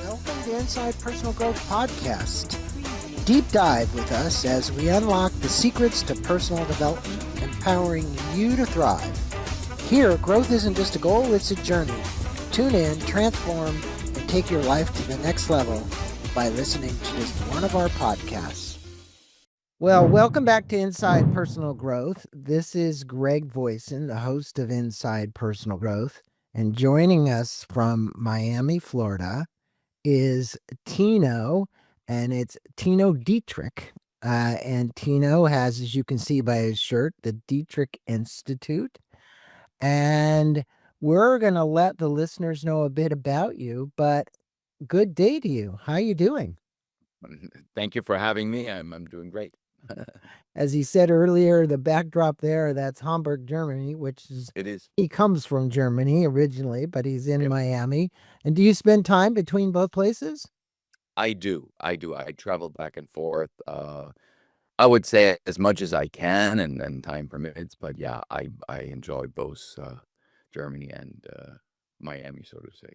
Welcome to Inside Personal Growth Podcast. Deep dive with us as we unlock the secrets to personal development, empowering you to thrive. Here, growth isn't just a goal, it's a journey. Tune in, transform, and take your life to the next level by listening to just one of our podcasts. Well, welcome back to Inside Personal Growth. This is Greg Voisen, the host of Inside Personal Growth. And joining us from Miami, Florida, is Tino, and it's Tino Dietrich. And Tino has, as you can see by his shirt, the Dietrich Institute. And we're going to let the listeners know a bit about you, but good day to you. How are you doing? Thank you for having me. I'm doing great. As he said earlier, the backdrop there, that's Hamburg, Germany, which is, It is. he comes from Germany originally, but he's in Yep. Miami. And do you spend time between both places? I do. I travel back and forth. I would say as much as I can and time permits, but yeah, I enjoy both Germany and Miami, so to say.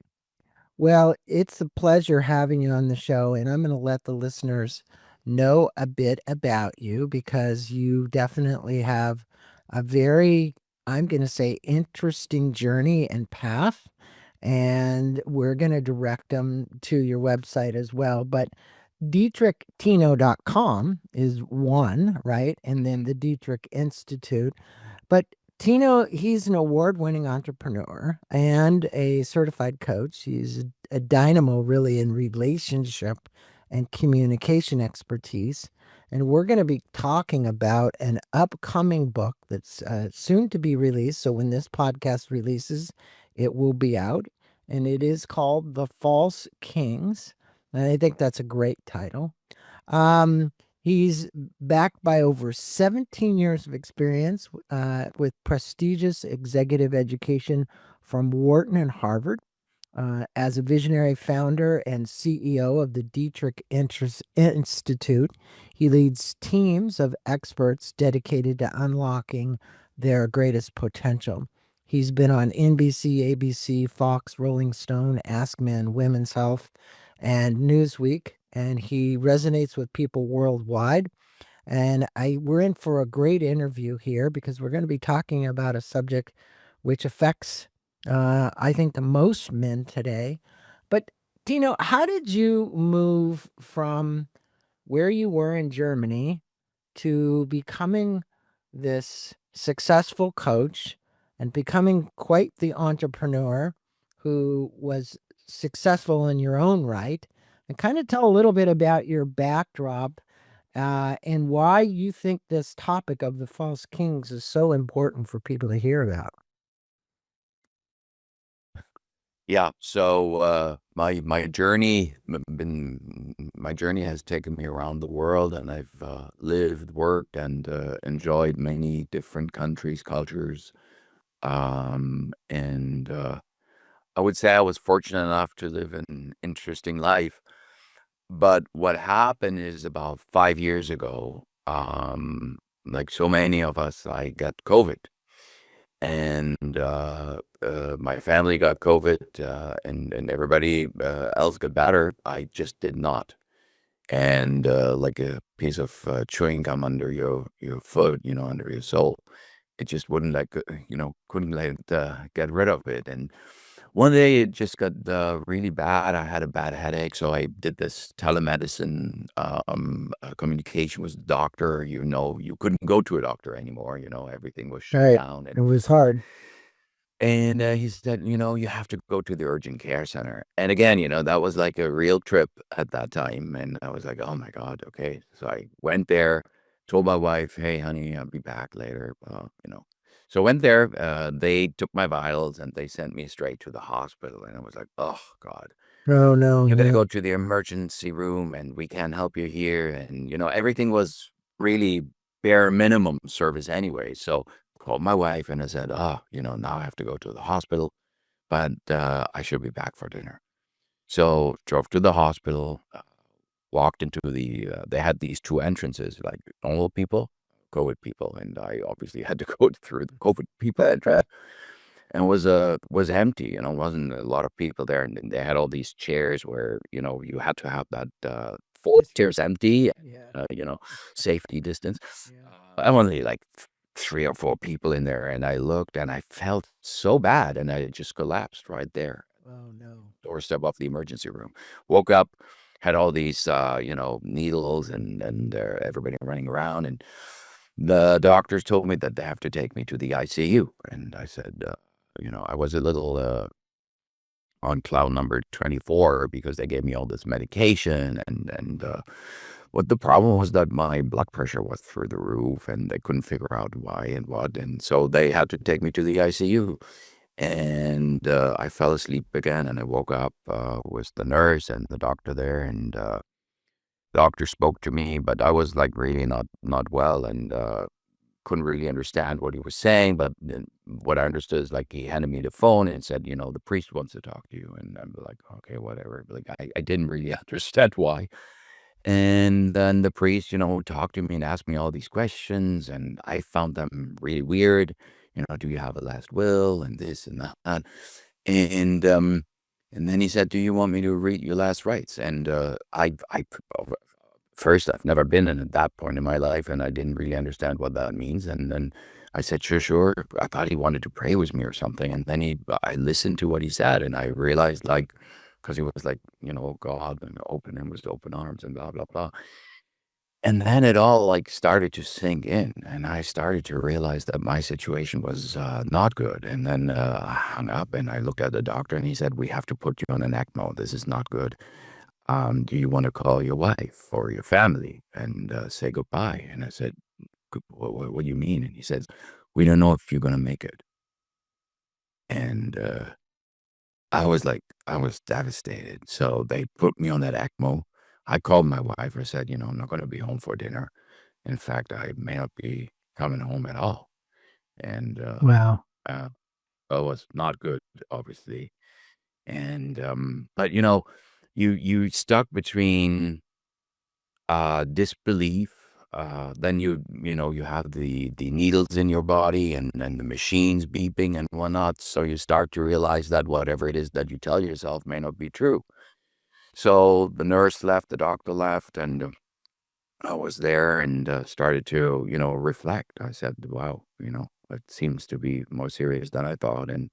Well, it's a pleasure having you on the show, and I'm going to let the listeners know a bit about you because you definitely have a very, I'm going to say, interesting journey and path. And we're going to direct them to your website as well. But DietrichTino.com is one, right? And then the Dietrich Institute. But Tino, he's an award-winning entrepreneur and a certified coach. He's a dynamo, really, in relationship and communication expertise. And we're going to be talking about an upcoming book that's soon to be released. So when this podcast releases, it will be out. And it is called The False Kings. And I think that's a great title. He's backed by over 17 years of experience with prestigious executive education from Wharton and Harvard. As a visionary founder and CEO of the Dietrich Institute, he leads teams of experts dedicated to unlocking their greatest potential. He's been on NBC, ABC, Fox, Rolling Stone, Ask Men, Women's Health, and Newsweek, and he resonates with people worldwide. And we're in for a great interview here because we're going to be talking about a subject which affects, I think, the most men today. But, Tino, how did you move from where you were in Germany to becoming this successful coach and becoming quite the entrepreneur who was successful in your own right? And kind of tell a little bit about your backdrop and why you think this topic of the false kings is so important for people to hear about. Yeah. So my journey has taken me around the world, and I've lived, worked, and enjoyed many different countries, cultures, and I would say I was fortunate enough to live an interesting life. But what happened is about 5 years ago, like so many of us, I got COVID. And my family got COVID, and everybody else got better. I just did not. And like a piece of chewing gum under your foot, under your soul, it just wouldn't couldn't get rid of it. And one day it just got really bad. I had a bad headache, so I did this telemedicine communication with the doctor. You couldn't go to a doctor anymore. Everything was shut down. It was hard. And he said, you have to go to the urgent care center. And again, that was like a real trip at that time. And I was like, oh my God, okay. So I went there, told my wife, hey, honey, I'll be back later. So I went there. They took my vitals and they sent me straight to the hospital. And I was like, oh God. Oh, no. You're going to go to the emergency room and we can't help you here. And, everything was really bare minimum service anyway. So called my wife and I said, now I have to go to the hospital, but I should be back for dinner. So drove to the hospital, walked into they had these two entrances, like normal people, COVID people, and I obviously had to go through the COVID people entrance. and was empty. Wasn't a lot of people there, and they had all these chairs where you had to have that four chairs empty, Yeah. safety distance. Yeah. I'm only like three or four people in there, and I looked and I felt so bad, and I just collapsed right there, Oh no. doorstep of the emergency room. Woke up, had all these needles and everybody running around, and the doctors told me that they have to take me to the ICU, and I said, I was a little on cloud number 24 because they gave me all this medication and what the problem was that my blood pressure was through the roof and they couldn't figure out why and what, and so they had to take me to the ICU. And I fell asleep again, and I woke up with the nurse and the doctor there, and the doctor spoke to me, but I was like really not well, and couldn't really understand what he was saying. But then what I understood is like he handed me the phone and said, the priest wants to talk to you, and I'm like, okay, whatever. Like I didn't really understand why. And then the priest, talked to me and asked me all these questions, and I found them really weird. Do you have a last will and this and that? And and then he said, "Do you want me to read your last rites?" And first, I've never been in at that point in my life, and I didn't really understand what that means. And then I said, "Sure, sure." I thought he wanted to pray with me or something. And then I listened to what he said, and I realized, like, because he was like, God, and open him with open arms and blah blah blah. And then it all like started to sink in, and I started to realize that my situation was not good. And then I hung up, and I looked at the doctor, and he said, "We have to put you on an ECMO. This is not good. Do you want to call your wife or your family and say goodbye?" And I said, What do you mean?" And he said, "We don't know if you're gonna make it." And I was devastated. So they put me on that ECMO. I called my wife. I said, "I'm not gonna be home for dinner. In fact, I may not be coming home at all." And Wow. uh, it was not good, obviously. And but you stuck between disbelief. Then you have the needles in your body and the machines beeping and whatnot. So you start to realize that whatever it is that you tell yourself may not be true. So the nurse left, the doctor left, and I was there and started to, reflect. I said, wow, it seems to be more serious than I thought. And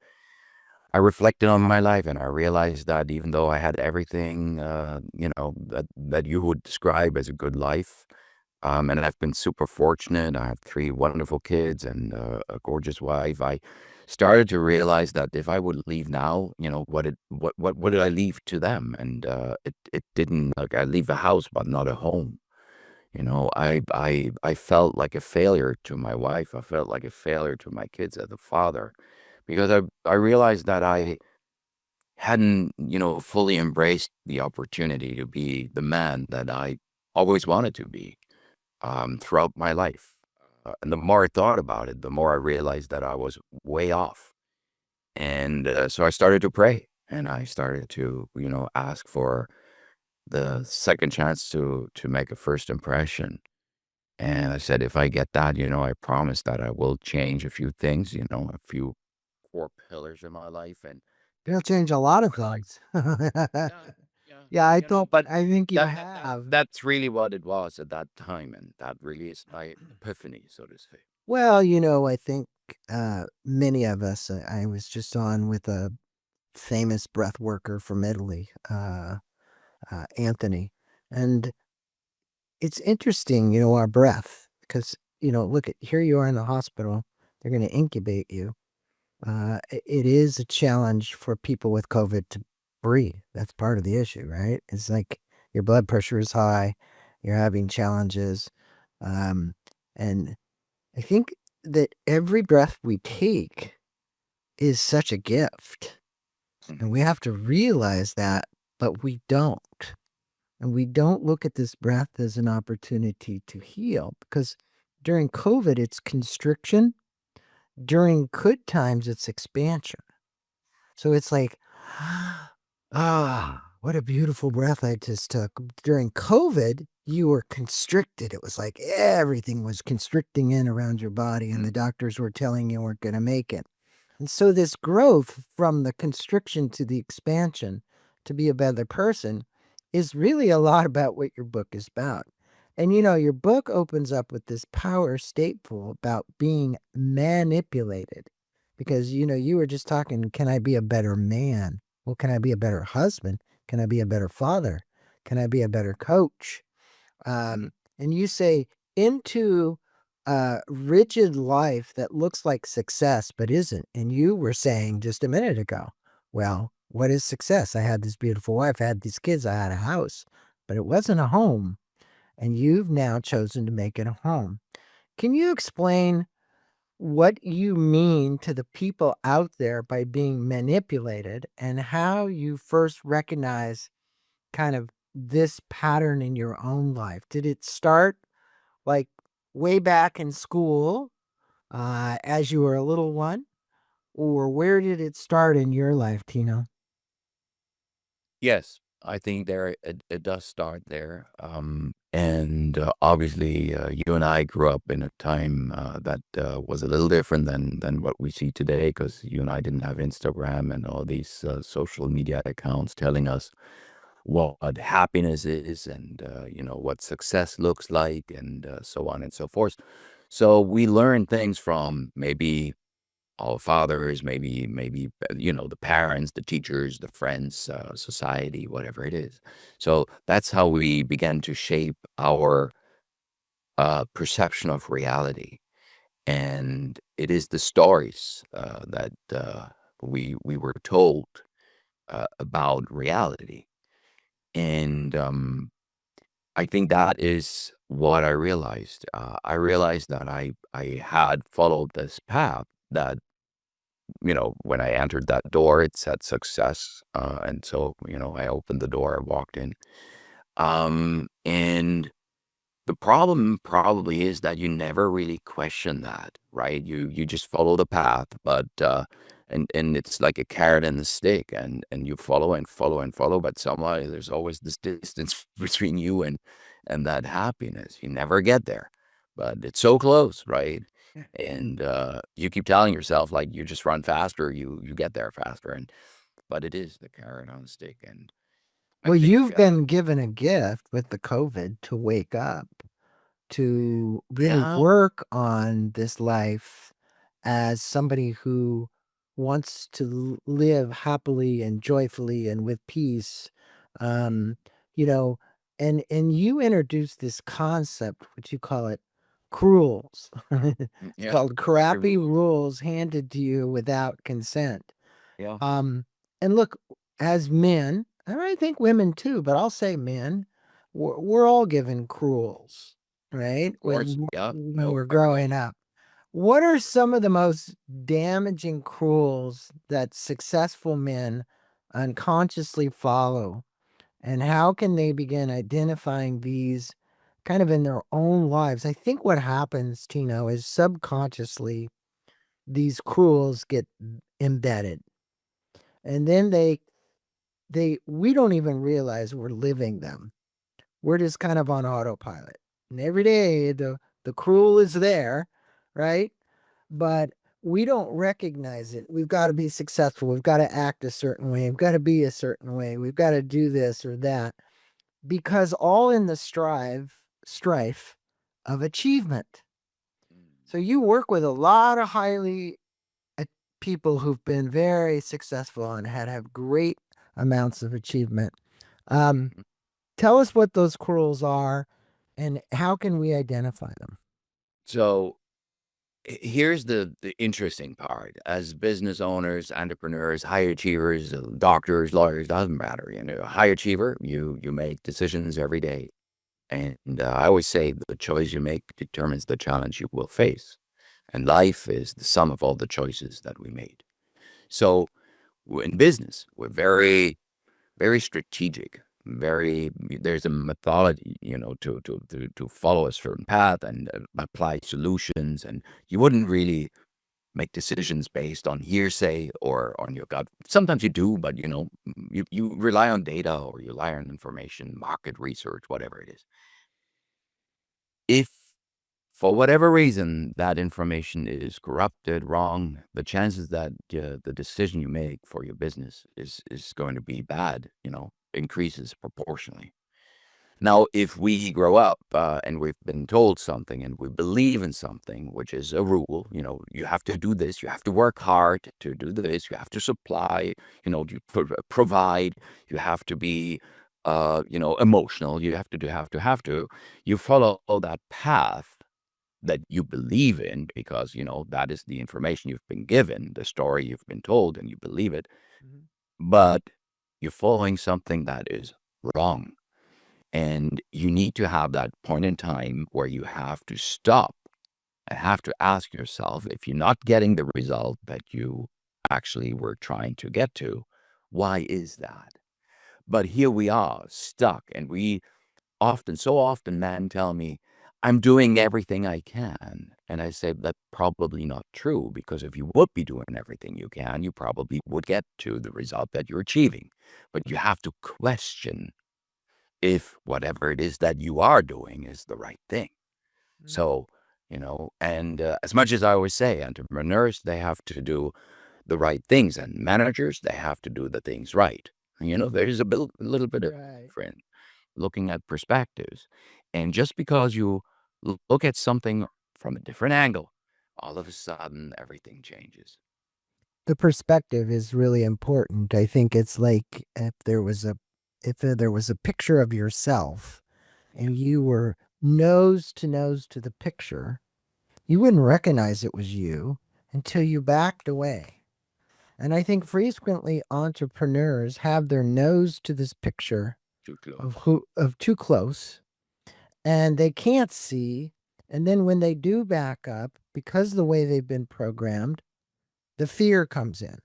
I reflected on my life, and I realized that even though I had everything, that you would describe as a good life, and I've been super fortunate. I have three wonderful kids and a gorgeous wife. I started to realize that if I would leave now, what did I leave to them? And it didn't, like, I leave a house, but not a home. I felt like a failure to my wife. I felt like a failure to my kids as a father, because I realized that I hadn't, fully embraced the opportunity to be the man that I always wanted to be throughout my life. And the more I thought about it, the more I realized that I was way off. And so I started to pray, and I started to, ask for the second chance to make a first impression. And I said, if I get that, I promise that I will change a few things, a few core pillars in my life. And It'll change a lot of things. yeah, yeah, Yeah, but I think you have. that's really what it was at that time, and that really is my epiphany, so to say. Well, I think many of us, I was just on with a famous breath worker from Italy, Anthony. And it's interesting, our breath, because, look at here you are in the hospital, they're going to incubate you. It is a challenge for people with COVID to breathe. That's part of the issue, right? It's like your blood pressure is high, you're having challenges. Um, and I think that every breath we take is such a gift. Mhm. And we have to realize that, but we don't. And we don't look at this breath as an opportunity to heal, because during COVID, it's constriction. During good times, it's expansion. So it's like, what a beautiful breath I just took. During COVID, you were constricted. It was like everything was constricting in around your body, and the doctors were telling you weren't going to make it. And so this growth from the constriction to the expansion to be a better person is really a lot about what your book is about. And your book opens up with this power stateful about being manipulated. Because you were just talking, can I be a better man? Well, can I be a better husband? Can I be a better father? Can I be a better coach? And you say into a rigid life that looks like success but isn't. And you were saying just a minute ago, well, what is success? I had this beautiful wife, I had these kids, I had a house, but it wasn't a home. And you've now chosen to make it a home. Can you explain what you mean to the people out there by being manipulated and how you first recognize kind of this pattern in your own life? Did it start like way back in school as you were a little one? Or where did it start in your life, Tino? Yes, I think it does start there. And obviously, you and I grew up in a time that was a little different than what we see today, because you and I didn't have Instagram and all these social media accounts telling us what happiness is, and what success looks like, and so on and so forth. So we learn things from maybe our fathers, maybe the parents, the teachers, the friends, society, whatever it is. So that's how we began to shape our perception of reality, and it is the stories that we were told about reality. And I think that is what I realized. I realized that I had followed this path that, when I entered that door, it said success. And so, I opened the door, I walked in. And the problem probably is that you never really question that, right? You just follow the path, but and it's like a carrot and a stick, and you follow and follow and follow, but somehow there's always this distance between you and that happiness. You never get there, but it's so close, right? And you keep telling yourself like you just run faster, you get there faster, and but it is the carrot on the stick, and I Well, think you've been given a gift with the COVID to wake up, to really yeah. work on this life as somebody who wants to live happily and joyfully and with peace. Um, you know, and you introduced this concept, what you call it, cruels. It's Yeah. called crappy rules handed to you without consent. Yeah. Um, and look, as men, and I think women too, but I'll say men, we're all given cruels, right? Of course. Yeah. When No we're question. growing up. What are some of the most damaging cruels that successful men unconsciously follow? And how can they begin identifying these kind of in their own lives? I think what happens, Tino, is subconsciously these cruels get embedded. And then we don't even realize we're living them. We're just kind of on autopilot. And every day the cruel is there, right? But we don't recognize it. We've got to be successful. We've got to act a certain way. We've got to be a certain way. We've got to do this or that because all in the strife of achievement. So you work with a lot of highly people who've been very successful and have great amounts of achievement. Um, Mhm. Tell us what those cruels are and how can we identify them? So here's the interesting part. As business owners, entrepreneurs, high achievers, doctors, lawyers, doesn't matter. High achiever, you make decisions every day. And I always say the choice you make determines the challenge you will face. And life is the sum of all the choices that we made. So in business, we're very strategic. There's a methodology, to follow a certain path and apply solutions. And you wouldn't really make decisions based on hearsay or on your gut. Sometimes you do, but you rely on data, or you rely on information, market research, whatever it is. If for whatever reason, that information is corrupted, wrong, the chances that the decision you make for your business is going to be bad, increases proportionally. Now, if we grow up and we've been told something and we believe in something, which is a rule, you have to do this, you have to work hard to do this, you have to supply, you provide, you have to be, emotional, you have to, you follow that path that you believe in because, that is the information you've been given, the story you've been told, and you believe it, Mhm. but you're following something that is wrong. And you need to have that point in time where you have to stop and have to ask yourself if you're not getting the result that you actually were trying to get to, why is that? But here we are stuck, and so often men tell me, I'm doing everything I can. And I say, that's probably not true, because if you would be doing everything you can, you probably would get to the result that you're achieving. But you have to question if whatever it is that you are doing is the right thing. Mhm. So, and as much as I always say, entrepreneurs, they have to do the right things, and managers, they have to do the things right. There's a little bit of Right. different looking at perspectives. And just because you look at something from a different angle, all of a sudden everything changes. The perspective is really important. I think it's like if there was a picture of yourself Yeah. and you were nose to nose to the picture, you wouldn't recognize it was you until you backed away. And I think frequently entrepreneurs have their nose to this picture Too of close. too close, and they can't see. And then when they do back up, because of the way they've been programmed, the fear comes in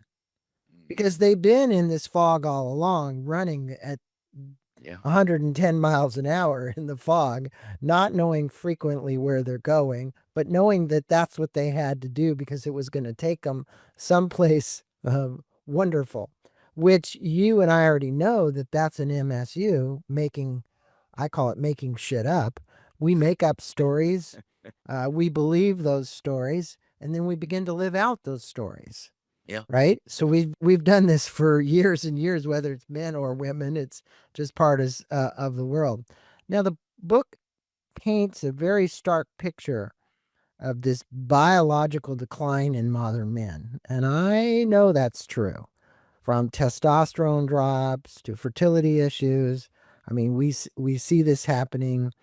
Mhm. because they've been in this fog all along, running at Yeah. 110 miles an hour in the fog, not knowing frequently where they're going, but knowing that that's what they had to do because it was going to take them someplace wonderful, which you and I already know that that's an MSU making, I call it making shit up. We make up stories, we believe those stories, and then we begin to live out those stories, Yeah. right? So Yeah. we've done this for years and years, whether it's men or women. It's just part of the world. Now the book paints a very stark picture of this biological decline in modern men, and I know that's true. From testosterone drops to fertility issues, I mean, we see this happening,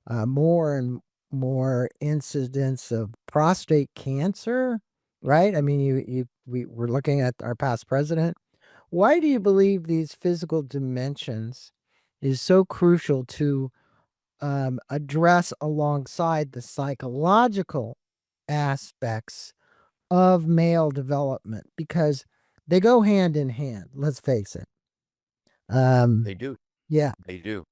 more and more incidents of prostate cancer, right? I mean, we're looking at our past president. Why do you believe these physical dimensions is so crucial to address alongside the psychological aspects of male development? Because they go hand in hand. Let's face it. They do. Yeah. They do.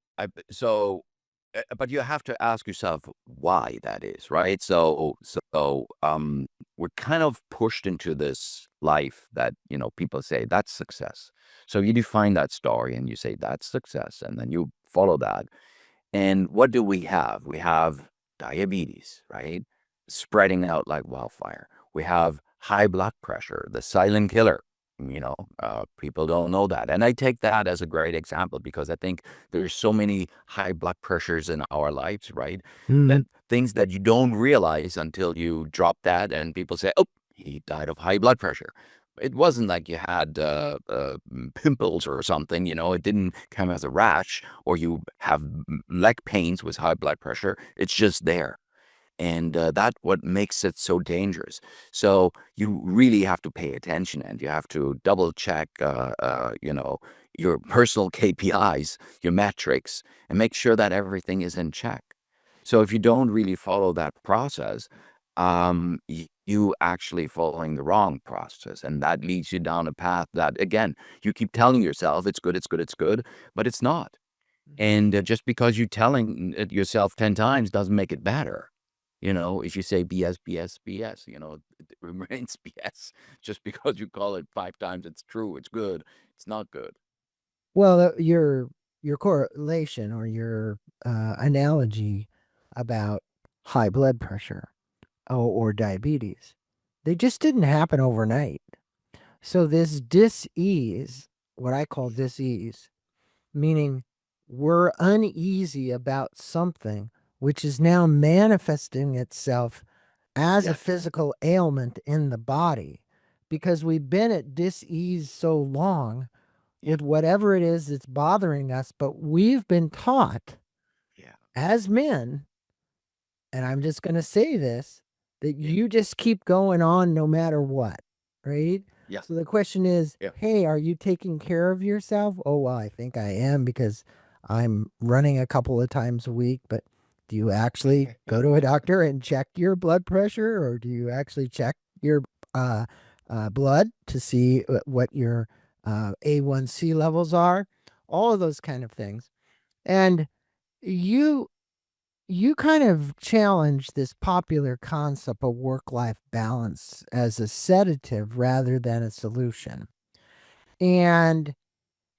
But you have to ask yourself why that is, right? So, we're kind of pushed into this life that, people say that's success. So you define that story and you say that's success, and then you follow that. And what do we have? We have diabetes, right? Spreading out like wildfire. We have high blood pressure, the silent killer. People don't know that. And I take that as a great example because I think there's so many high blood pressures in our lives, right? Mhm. That things that you don't realize until you drop that and people say, oh, he died of high blood pressure. It wasn't like you had pimples or something, it didn't come as a rash or you have leg pains with high blood pressure. It's just there. And that what makes it so dangerous. So you really have to pay attention and you have to double check, your personal KPIs, your metrics, and make sure that everything is in check. So if you don't really follow that process, you actually following the wrong process, and that leads you down a path that again you keep telling yourself it's good, it's good, it's good, but it's not. Mhm. And just because you're telling it yourself 10 times doesn't make it better. If you say BS, BS, BS, it remains BS. Just because you call it 5 times, it's true, it's good, it's not good. Well, your correlation or your analogy about high blood pressure, or diabetes. They just didn't happen overnight. So this dis-ease, what I call dis-ease, meaning we're uneasy about something which is now manifesting itself as a Yeah. physical ailment in the body because we've been at dis-ease so long Yeah. with whatever it is that's bothering us, but we've been taught Yeah. as men, and I'm just going to say this, that Yeah. you just keep going on no matter what, right? Yeah. So the question is, Yeah. hey, are you taking care of yourself? Oh, well, I think I am because I'm running a couple of times a week, but do you actually go to a doctor and check your blood pressure, or do you actually check your uh, blood to see what your A1C levels are? All of those kind of things. And you you kind of challenge this popular concept of work life balance as a sedative rather than a solution. And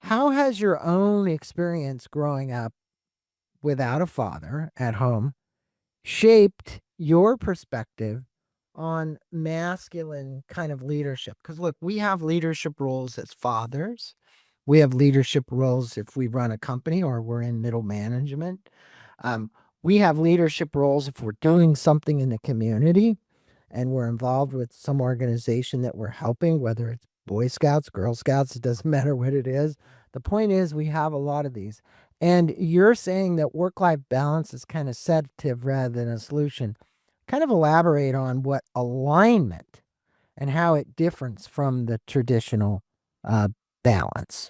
how has your own experience growing up without a father at home shaped your perspective on masculine kind of leadership? Because look, we have leadership roles as fathers. We have leadership roles if we run a company or we're in middle management. Um, we have leadership roles if we're doing something in the community and we're involved with some organization that we're helping, whether it's Boy Scouts, Girl Scouts, it doesn't matter what it is. The point is, we have a lot of these. And you're saying that work life balance is kind of sedative rather than a solution. Kind of elaborate on what alignment and how it differs from the traditional uh, balance.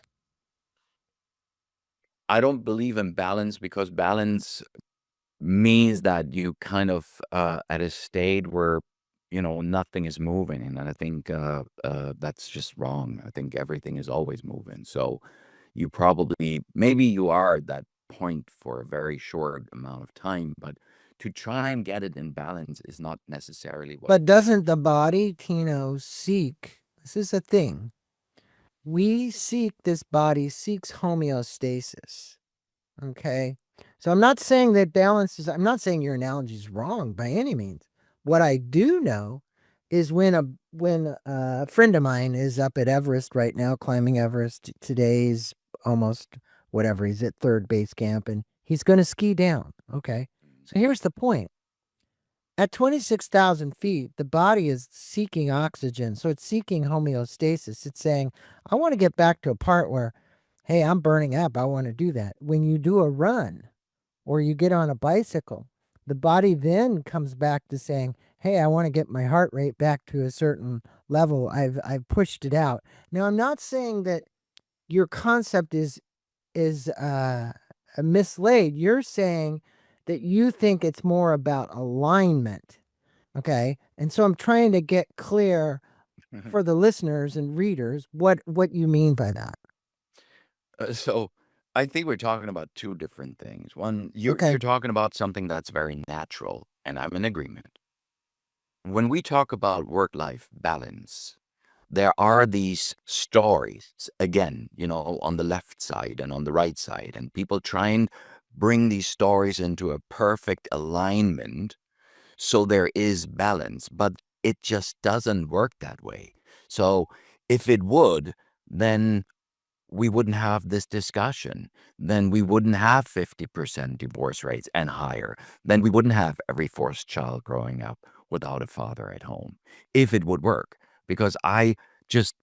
I don't believe in balance because balance means that you kind of at a state where nothing is moving, and I think that's just wrong. I think everything is always moving. So you probably maybe you are at that point for a very short amount of time, but to try and get it in balance is not necessarily what. But doesn't the body, Tino, seek? This is a thing. We seek, this body seeks homeostasis. Okay. So I'm not saying that balance is, I'm not saying your analogy is wrong by any means. What I do know is when a friend of mine is up at Everest right now, climbing Everest. Today's almost whatever, he's at third base camp and he's going to ski down. Okay. So here's the point. At 26,000 feet, the body is seeking oxygen. So it's seeking homeostasis. It's saying, I want to get back to a part where, hey, I'm burning up. I want to do that. When you do a run or you get on a bicycle, the body then comes back to saying, hey, I want to get my heart rate back to a certain level. I've pushed it out. Now, I'm not saying that your concept is mislaid. You're saying that you think it's more about alignment. Okay. And so I'm trying to get clear for the listeners and readers what you mean by that. So I think we're talking about two different things. One, you're Okay. talking about something that's very natural, and I'm in agreement. When we talk about work-life balance, there are these stories, again, on the left side and on the right side, and people try and bring these stories into a perfect alignment so there is balance, but it just doesn't work that way. So if it would, then we wouldn't have this discussion. Then we wouldn't have 50% divorce rates and higher. Then we wouldn't have every fourth child growing up without a father at home if it would work. Because I just,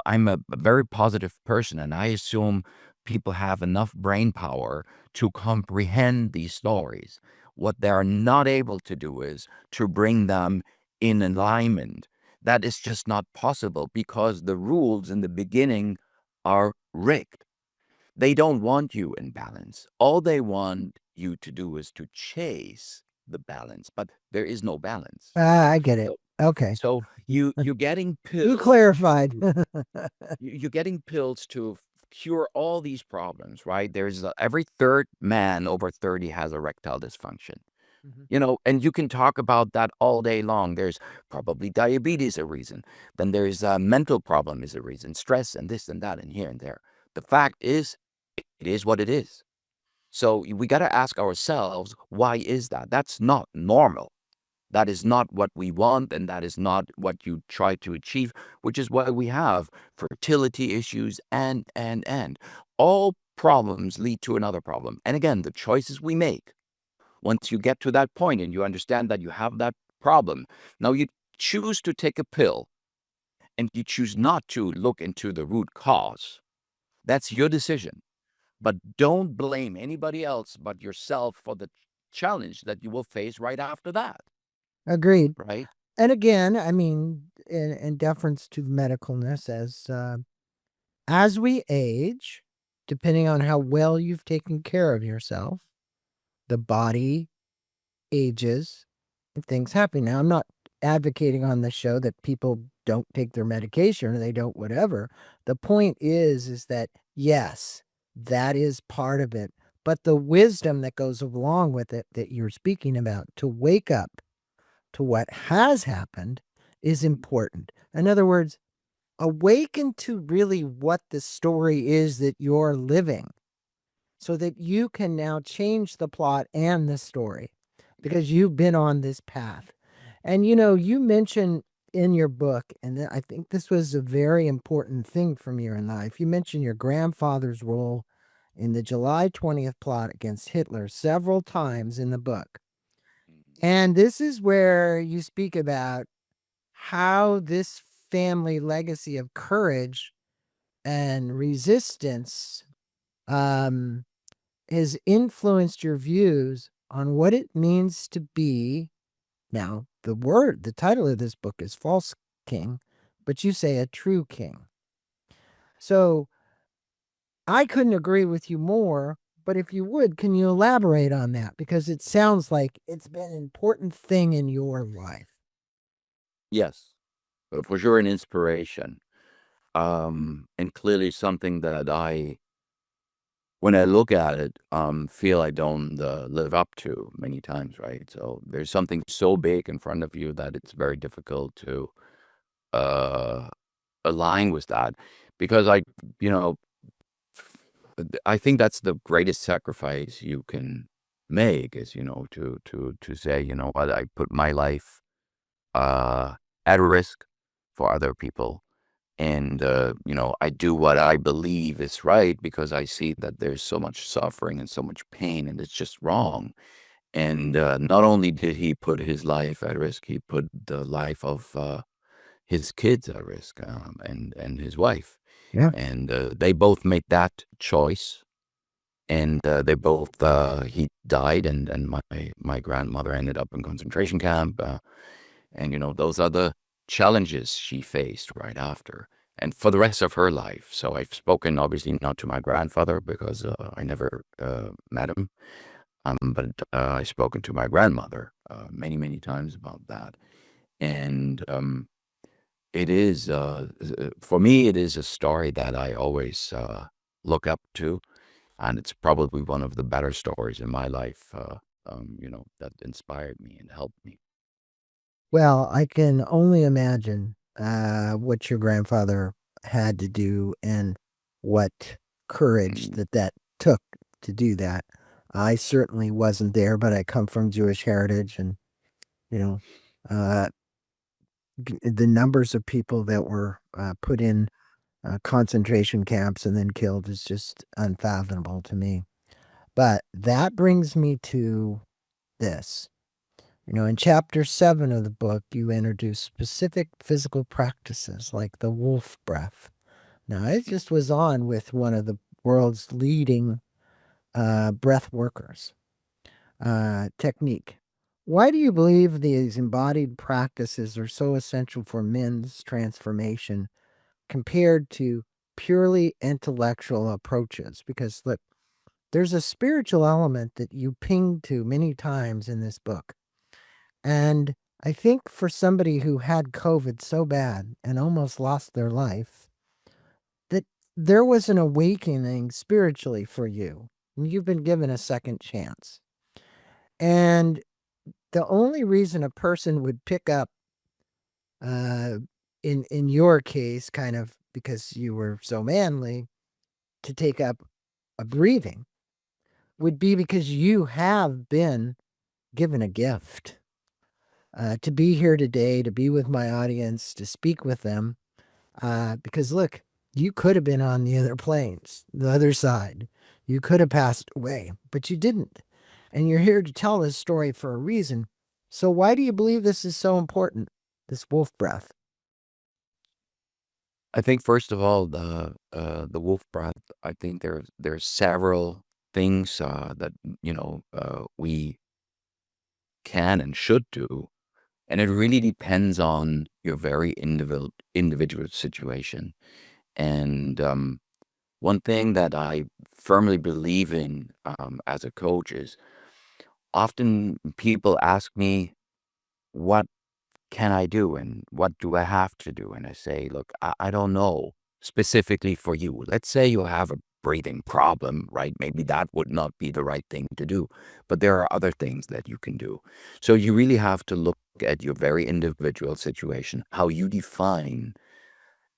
I'm a very positive person and I assume people have enough brain power to comprehend these stories. What they're not able to do is to bring them in alignment. That is just not possible because the rules in the beginning are rigged. They don't want you in balance. All they want you to do is to chase the balance, but there is no balance. I get it. So, Okay. so you're getting You pills. clarified. You're getting pills to cure all these problems, right? There's every third man over 30 has erectile dysfunction. Mhm. And you can talk about that all day long. There's probably diabetes a reason. Then there's a mental problem is a reason, stress and this and that and here and there. The fact is, it is what it is. So we got to ask ourselves, why is that? That's not normal. That is not what we want, and that is not what you try to achieve, which is why we have fertility issues and. All problems lead to another problem. And again, the choices we make, once you get to that point and you understand that you have that problem, now you choose to take a pill and you choose not to look into the root cause. That's your decision. But don't blame anybody else but yourself for the challenge that you will face right after that, Agreed. right? And again, I mean, in deference to medicalness, as we age, depending on how well you've taken care of yourself, the body ages and things happen. Now, I'm not advocating on the show that people don't take their medication or they don't whatever. The point is that yes, that is part of it. But the wisdom that goes along with it that you're speaking about to wake up to what has happened is important. In other words, awaken to really what the story is that you're living so that you can now change the plot and the story because you've been on this path. And you mentioned in your book, and I think this was a very important thing from your life. You mentioned your grandfather's role in the July 20th plot against Hitler several times in the book. And this is where you speak about how this family legacy of courage and resistance um, has influenced your views on what it means to be. Now, the title of this book is False King, but you say a true king. So I couldn't agree with you more, but if you would, can you elaborate on that? Because it sounds like it's been an important thing in your life. Yes, for sure, an inspiration. And clearly something that when I look at it, feel I don't live up to many times, right? So there's something so big in front of you that it's very difficult to uh, align with that, because you know, I think that's the greatest sacrifice you can make is, to say, you know what, I put my life uh, at risk for other people. And, I do what I believe is right because I see that there's so much suffering and so much pain, and it's just wrong. And not only did he put his life at risk, he put the life of his kids at risk, and his wife. Yeah. And they both made that choice. And they both, he died, and my grandmother ended up in concentration camp. And, those are the challenges she faced right after and for the rest of her life. So I've spoken, obviously, not to my grandfather because I never met him. But I've spoken to my grandmother many, many times about that. And it is, for me, it is a story that I always look up to. And it's probably one of the better stories in my life, that inspired me and helped me. Well, I can only imagine what your grandfather had to do and what courage Mm. that took to do that. I certainly wasn't there, but I come from Jewish heritage, and you know, uh, the numbers of people that were put in concentration camps and then killed is just unfathomable to me. But that brings me to this. In chapter 7 of the book, you introduce specific physical practices like the wolf breath. Now, I just was on with one of the world's leading breath workers technique. Why do you believe these embodied practices are so essential for men's transformation compared to purely intellectual approaches? Because, look, there's a spiritual element that you ping to many times in this book. And I think for somebody who had COVID so bad and almost lost their life, that there was an awakening spiritually for you. You've been given a second chance. And the only reason a person would pick up, uh, in your case, kind of because you were so manly, to take up a breathing would be because you have been given a gift to be here today, to be with my audience, to speak with them. Because look, you could have been on the other planes, the other side. You could have passed away, but you didn't. And you're here to tell this story for a reason. So, why do you believe this is so important, this wolf breath? I think first of all, the wolf breath. I think there's several things that we can and should do, and it really depends on your very individual situation. And one thing that I firmly believe in as a coach is often people ask me, what can I do and what do I have to do? And I say, look, I don't know specifically for you. Let's say you have a breathing problem, right? Maybe that would not be the right thing to do, but there are other things that you can do. So you really have to look at your very individual situation, how you define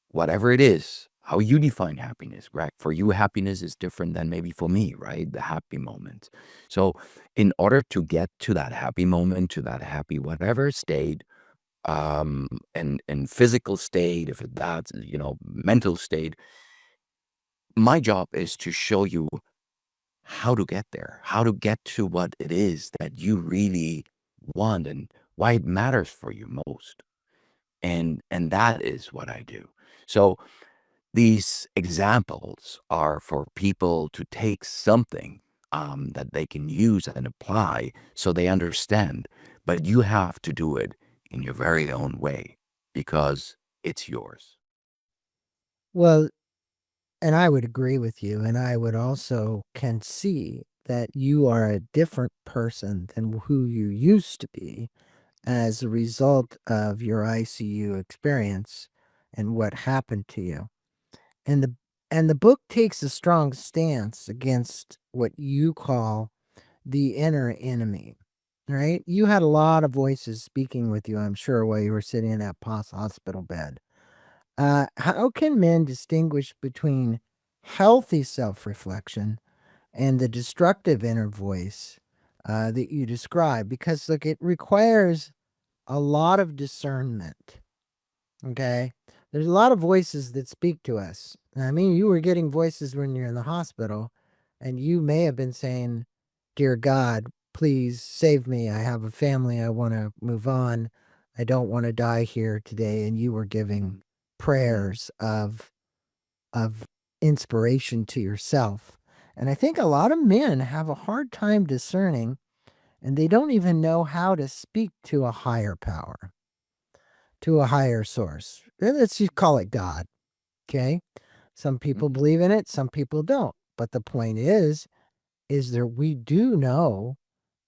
whatever it is, how you define happiness, right? For you, happiness is different than maybe for me, right? The happy moment. So in order to get to that happy moment, to that happy whatever state, and physical state, if that's, mental state, my job is to show you how to get there, how to get to what it is that you really want and why it matters for you most. And that is what I do. So these examples are for people to take something that they can use and apply so they understand, but you have to do it in your very own way because it's yours. Well, and I would agree with you. And I would also can see that you are a different person than who you used to be as a result of your ICU experience and what happened to you. And the book takes a strong stance against what you call the inner enemy. Right? You had a lot of voices speaking with you, I'm sure, while you were sitting in that hospital bed. How can men distinguish between healthy self reflection and the destructive inner voice that you describe? Because, look, it requires a lot of discernment. Okay. There's a lot of voices that speak to us. I mean, you were getting voices when you're in the hospital, and you may have been saying, "Dear God, please save me. I have a family. I want to move on. I don't want to die here today." And you were giving prayers of inspiration to yourself. And I think a lot of men have a hard time discerning, and they don't even know how to speak to a higher power, to a higher source. Let's just call it God. Okay. Some people Mhm. believe in it, some people don't. But the point is that we do know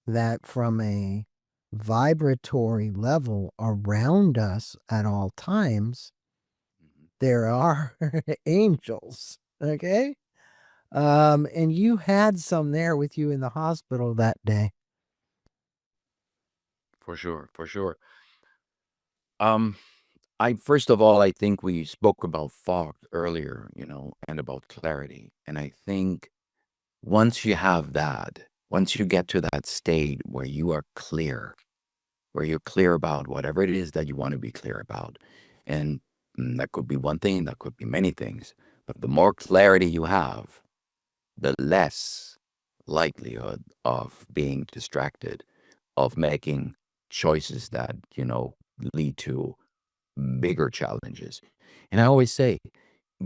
that from a vibratory level around us at all times, Mhm. there are angels. Okay. And you had some there with you in the hospital that day. For sure, for sure. Um, I first of all, I think we spoke about fog earlier, and about clarity. And I think once you have that, once you get to that state where you are clear, where you're clear about whatever it is that you want to be clear about, and that could be one thing, that could be many things, but the more clarity you have, the less likelihood of being distracted, of making choices that, lead to bigger challenges. And I always say,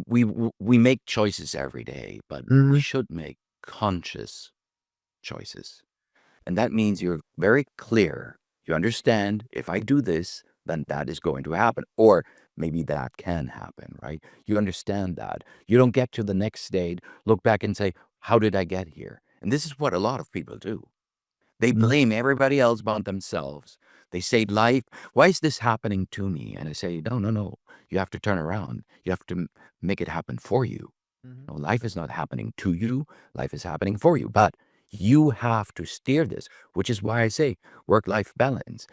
we make choices every day, but we Hmm. should make conscious choices. And that means you're very clear. You understand if I do this, then that is going to happen. Or maybe that can happen, right? You understand that. You don't get to the next stage, look back and say, how did I get here? And this is what a lot of people do. They blame everybody else but themselves. They say, life, why is this happening to me? And I say, no, no, no. You have to turn around. You have to make it happen for you. Hmm. No, life is not happening to you. Life is happening for you. But you have to steer this, which is why I say work-life balance.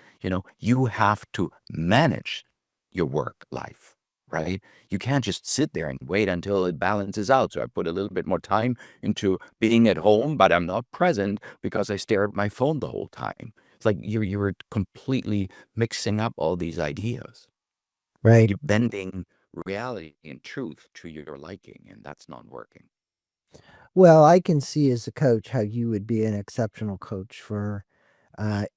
You have to manage your work life, right? You can't just sit there and wait until it balances out. So I put a little bit more time into being at home, but I'm not present because I stare at my phone the whole time. It's like you're completely mixing up all these ideas. Right. You're bending reality and truth to your liking, and that's not working. Well, I can see as a coach how you would be an exceptional coach for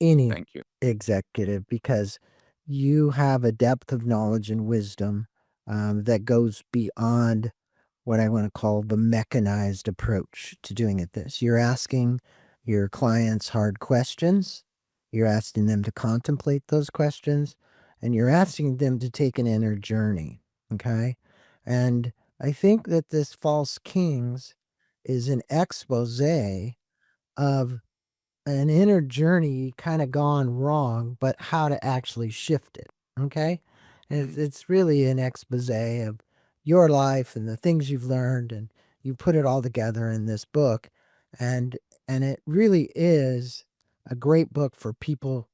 any Thank you. executive because you have a depth of knowledge and wisdom that goes beyond what I want to call the mechanized approach to doing it this. You're asking your clients hard questions, you're asking them to contemplate those questions, and you're asking them to take an inner journey. Okay. And I think that this False Kings is an expose of an inner journey kind of gone wrong, but how to actually shift it. Okay. It's really an expose of your life and the things you've learned, and you put it all together in this book. And, and it really is a great book for people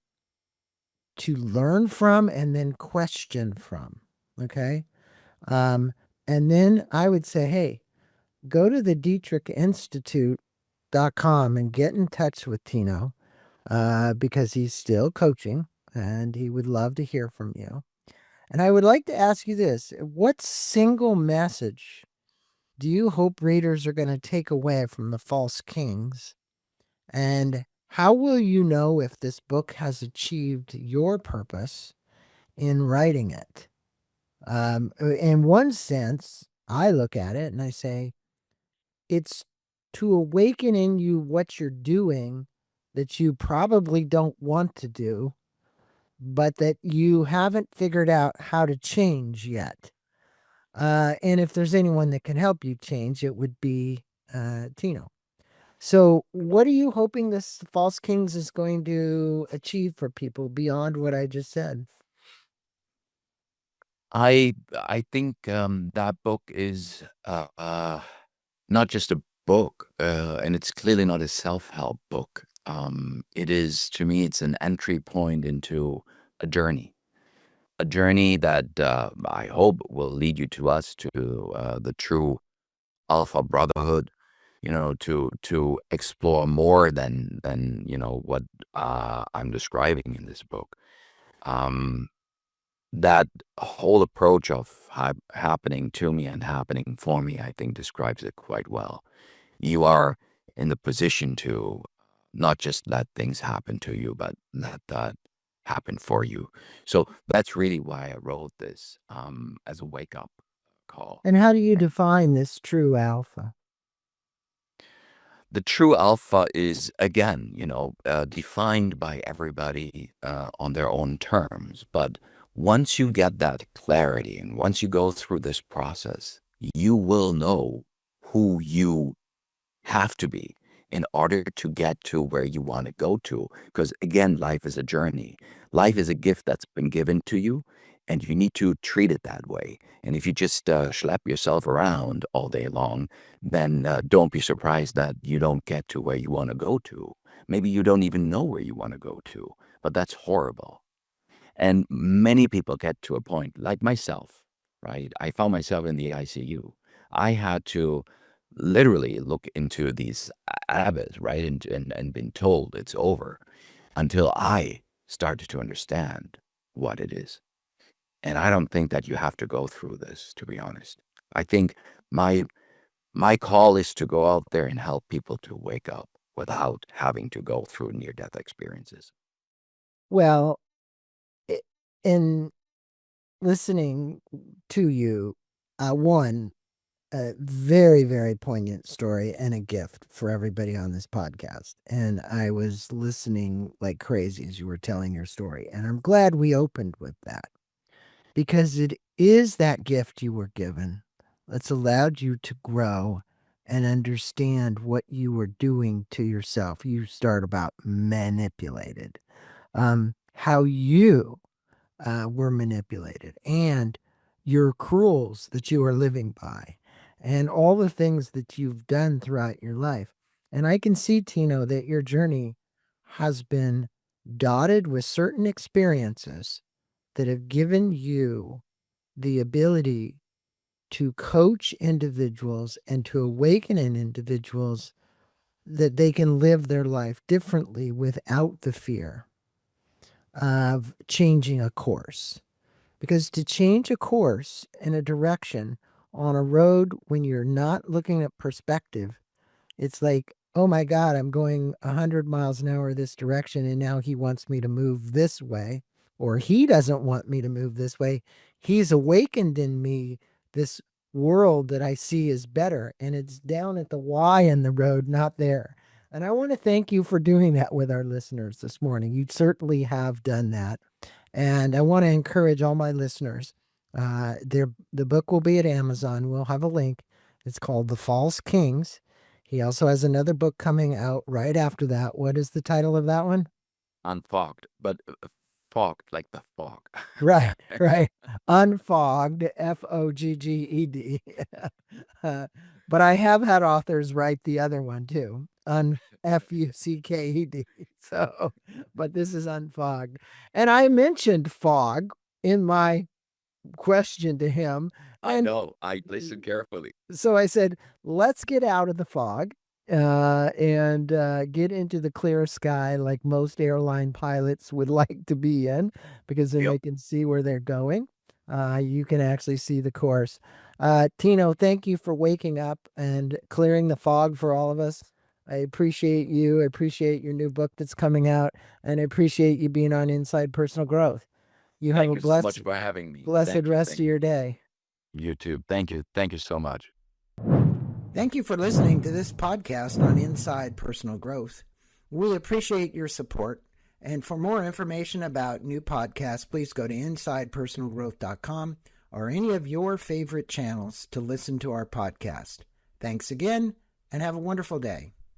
to learn from and then question from. Okay. Um, and then I would say, hey, go to the Dietrich Institute.com and get in touch with Tino because he's still coaching and he would love to hear from you. And I would like to ask you this: what single message do you hope readers are going to take away from the False Kings? And how will you know if this book has achieved your purpose in writing it? In one sense, I look at it and I say, it's to awaken in you what you're doing that you probably don't want to do, but that you haven't figured out how to change yet. And if there's anyone that can help you change, it would be Tino. So, what are you hoping this False Kings is going to achieve for people beyond what I just said? I think that book is not just a book, and it's clearly not a self-help book. It is, to me, it's an entry point into a journey that I hope will lead you to us to the true Alpha Brotherhood. To explore more than what I'm describing in this book. Um, that whole approach of happening to me and happening for me, I think, describes it quite well. You are in the position to not just let things happen to you, but let that happen for you. So that's really why I wrote this as a wake up call. And how do you define this true alpha? The true alpha is, again, defined by everybody on their own terms. But once you get that clarity and once you go through this process, you will know who you have to be in order to get to where you want to go to. Because again, life is a journey. Life is a gift that's been given to you, and you need to treat it that way. And if you just schlep yourself around all day long, then don't be surprised that you don't get to where you want to go to. Maybe you don't even know where you want to go to, but that's horrible. And many people get to a point, like myself, right? I found myself in the ICU. I had to literally look into these habits, right? And been told it's over until I started to understand what it is. And I don't think that you have to go through this, to be honest. I think my my call is to go out there and help people to wake up without having to go through near-death experiences. Well, in listening to you, one, a very, very poignant story and a gift for everybody on this podcast. And I was listening like crazy as you were telling your story. And I'm glad we opened with that because it is that gift you were given that's allowed you to grow and understand what you were doing to yourself. You start about manipulated, how you were manipulated, and your cruels that you are living by, and all the things that you've done throughout your life. And I can see, Tino, that your journey has been dotted with certain experiences that have given you the ability to coach individuals and to awaken in individuals that they can live their life differently without the fear of changing a course. Because to change a course in a direction on a road when you're not looking at perspective, it's like, oh my God, I'm going 100 miles an hour this direction, and now he wants me to move this way, or he doesn't want me to move this way. He's awakened in me this world that I see is better, and it's down at the Y in the road, not there. And I want to thank you for doing that with our listeners this morning. You certainly have done that. And I want to encourage all my listeners. The book will be at Amazon. We'll have a link. It's called The False Kings. He also has another book coming out right after that. What is the title of that one? Unfogged, but fogged like the fog. Right, right. Unfogged, Fogged. But I have had authors write the other one too. Fucked. So, but this is Unfogged. And I mentioned fog in my question to him. I know. I listened carefully. So I said, let's get out of the fog and get into the clear sky like most airline pilots would like to be in, because then Yep. they can see where they're going. You can actually see the course. Tino, thank you for waking up and clearing the fog for all of us. I appreciate you. I appreciate your new book that's coming out, and I appreciate you being on Inside Personal Growth. You have Thank a you so much for having me. blessed Thank you, rest thank of your day. You too. Thank you. Thank you so much. Thank you for listening to this podcast on Inside Personal Growth. We appreciate your support. And for more information about new podcasts, please go to InsidePersonalGrowth.com or any of your favorite channels to listen to our podcast. Thanks again, and have a wonderful day.